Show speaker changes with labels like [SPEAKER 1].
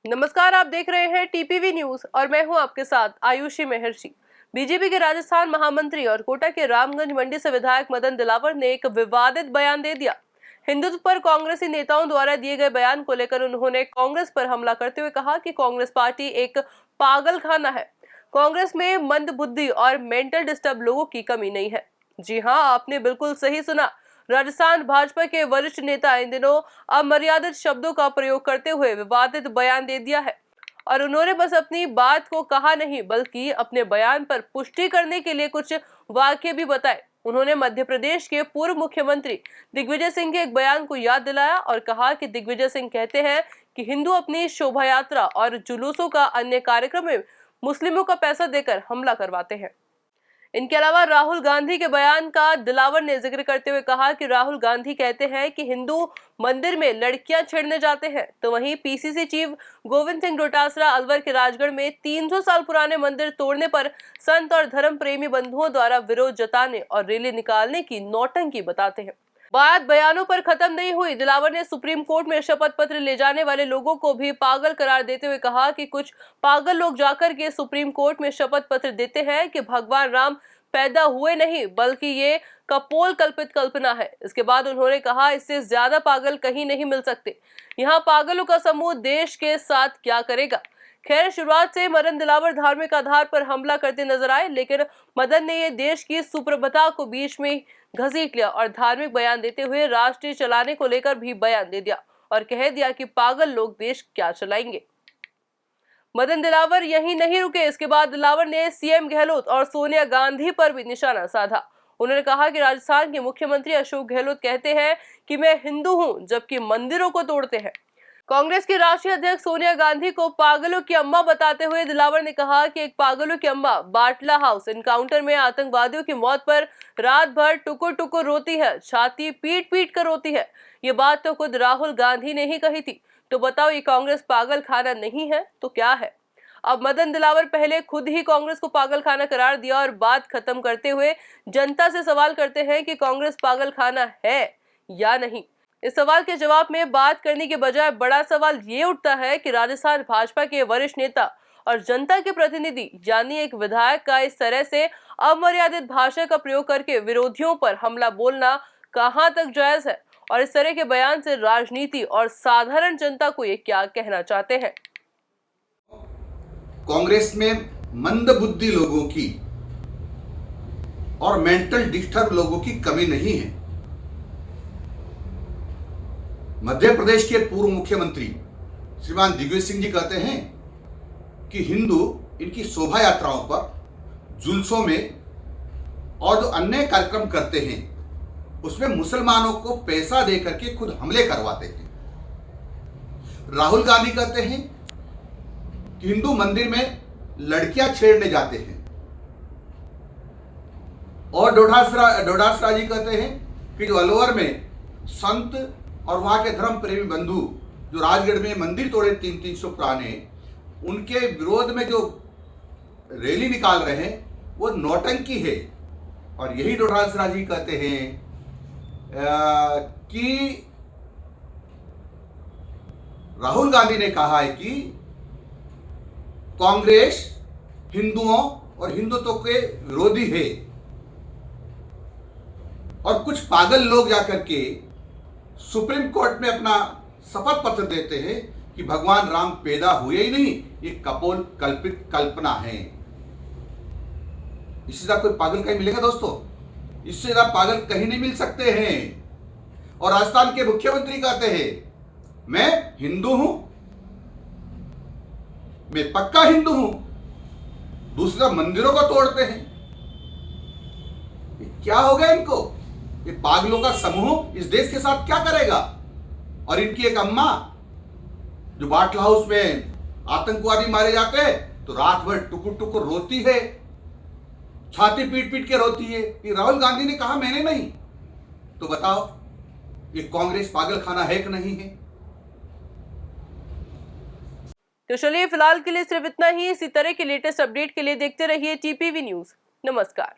[SPEAKER 1] नमस्कार, आप देख रहे हैं टीपीवी न्यूज और मैं हूं आपके साथ आयुषी महर्षि। बीजेपी के राजस्थान महामंत्री और कोटा के रामगंज मंडी से विधायक मदन दिलावर ने एक विवादित बयान दे दिया। हिंदुत्व पर कांग्रेसी नेताओं द्वारा दिए गए बयान को लेकर उन्होंने कांग्रेस पर हमला करते हुए कहा कि कांग्रेस पार्टी एक पागलखाना है। कांग्रेस में मंदबुद्धि और मेंटल डिस्टर्ब लोगों की कमी नहीं है। जी हाँ, आपने बिल्कुल सही सुना। राजस्थान भाजपा के वरिष्ठ नेता इन दिनों अमर्यादित शब्दों का प्रयोग करते हुए विवादित बयान दे दिया है और उन्होंने बस अपनी बात को कहा नहीं बल्कि अपने बयान पर पुष्टि करने के लिए कुछ वाक्य भी बताए। उन्होंने मध्य प्रदेश के पूर्व मुख्यमंत्री दिग्विजय सिंह के एक बयान को याद दिलाया और कहा कि दिग्विजय सिंह कहते हैं कि हिंदू अपनी शोभा यात्रा और जुलूसों का अन्य कार्यक्रम में मुस्लिमों का पैसा देकर हमला करवाते हैं। इनके अलावा राहुल गांधी के बयान का दिलावर ने जिक्र करते हुए कहा कि राहुल गांधी कहते हैं कि हिंदू मंदिर में लड़कियां छेड़ने जाते हैं, तो वहीं पीसीसी चीफ गोविंद सिंह डोटासरा अलवर के राजगढ़ में 300 साल पुराने मंदिर तोड़ने पर संत और धर्म प्रेमी बंधुओं द्वारा विरोध जताने और रैली निकालने की नौटंकी बताते हैं। बात बयानों पर खत्म नहीं हुई। दिलावर ने सुप्रीम कोर्ट में शपथ पत्र ले जाने वाले लोगों को भी पागल करार देते हुए कहा कि कुछ पागल लोग जाकर के सुप्रीम कोर्ट में शपथ पत्र देते हैं कि भगवान राम पैदा हुए नहीं बल्कि ये कपोल कल्पित कल्पना है। इसके बाद उन्होंने कहा इससे ज्यादा पागल कहीं नहीं मिल सकते। यहाँ पागलों का समूह देश के साथ क्या करेगा। खैर, शुरुआत से मदन दिलावर धार्मिक आधार पर हमला करते नजर आए, लेकिन मदन ने ये देश की सुप्रभुता को बीच में घसीट लिया और धार्मिक बयान देते हुए राष्ट्र चलाने को लेकर भी बयान दे दिया और कह दिया कि पागल लोग देश क्या चलाएंगे। मदन दिलावर यहीं नहीं रुके। इसके बाद दिलावर ने सीएम गहलोत और सोनिया गांधी पर भी निशाना साधा। उन्होंने कहा कि राजस्थान के मुख्यमंत्री अशोक गहलोत कहते हैं कि मैं हिंदू हूं, जबकि मंदिरों को तोड़ते हैं। कांग्रेस की राष्ट्रीय अध्यक्ष सोनिया गांधी को पागलों की अम्मा बताते हुए दिलावर ने कहा कि एक पागलों की अम्मा बाटला हाउस एनकाउंटर में आतंकवादियों की मौत पर रात भर टुकुर टुकुर रोती है, छाती पीट पीट कर रोती है। ये बात तो खुद राहुल गांधी ने ही कही थी। तो बताओ, ये कांग्रेस पागल खाना नहीं है तो क्या है। अब मदन दिलावर पहले खुद ही कांग्रेस को पागल खाना करार दिया और बात खत्म करते हुए जनता से सवाल करते हैं कि कांग्रेस पागल खाना है या नहीं। इस सवाल के जवाब में बात करने के बजाय बड़ा सवाल ये उठता है कि राजस्थान भाजपा के वरिष्ठ नेता और जनता के प्रतिनिधि यानी एक विधायक का इस तरह से अमर्यादित भाषा का प्रयोग करके विरोधियों पर हमला बोलना कहां तक जायज है और इस तरह के बयान से राजनीति और साधारण जनता को ये क्या कहना चाहते हैं।
[SPEAKER 2] कांग्रेस में मंदबुद्धि लोगों की और मेंटल डिस्टर्ब लोगों की कमी नहीं है। मध्य प्रदेश के पूर्व मुख्यमंत्री श्रीमान दिग्विजय सिंह जी कहते हैं कि हिंदू इनकी शोभा यात्राओं पर, जुलूसों में और जो अन्य कार्यक्रम करते हैं उसमें मुसलमानों को पैसा दे करके खुद हमले करवाते हैं। राहुल गांधी कहते हैं कि हिंदू मंदिर में लड़कियां छेड़ने जाते हैं और डोडासरा जी कहते हैं कि जो अलवर में संत और वहां के धर्म प्रेमी बंधु जो राजगढ़ में मंदिर तोड़े 300 पुराने, उनके विरोध में जो रैली निकाल रहे हैं वो नौटंकी है। और यही डोडासरा जी कहते हैं कि राहुल गांधी ने कहा है कि कांग्रेस हिंदुओं और हिंदुत्व के विरोधी है और कुछ पागल लोग जाकर के सुप्रीम कोर्ट में अपना शपथ पत्र देते हैं कि भगवान राम पैदा हुए ही नहीं, ये कपोल कल्पित कल्पना है। इससे ज्यादा कोई पागल कहीं मिलेगा दोस्तों? इससे ज्यादा पागल कहीं नहीं मिल सकते हैं। और राजस्थान के मुख्यमंत्री कहते हैं मैं हिंदू हूं, मैं पक्का हिंदू हूं, दूसरा मंदिरों को तोड़ते हैं। ये क्या हो गया इनको? ये पागलों का समूह इस देश के साथ क्या करेगा? और इनकी एक अम्मा जो बाटला हाउस में आतंकवादी मारे जाते हैं तो रात भर टुकुर टुकुर रोती है, छाती पीट पीट के रोती है। ये राहुल गांधी ने कहा, मैंने नहीं। तो बताओ, ये कांग्रेस पागल खाना है कि नहीं है?
[SPEAKER 1] तो चलिए, फिलहाल के लिए सिर्फ इतना ही। इसी तरह के लेटेस्ट अपडेट के लिए देखते रहिए टीपीवी न्यूज। नमस्कार।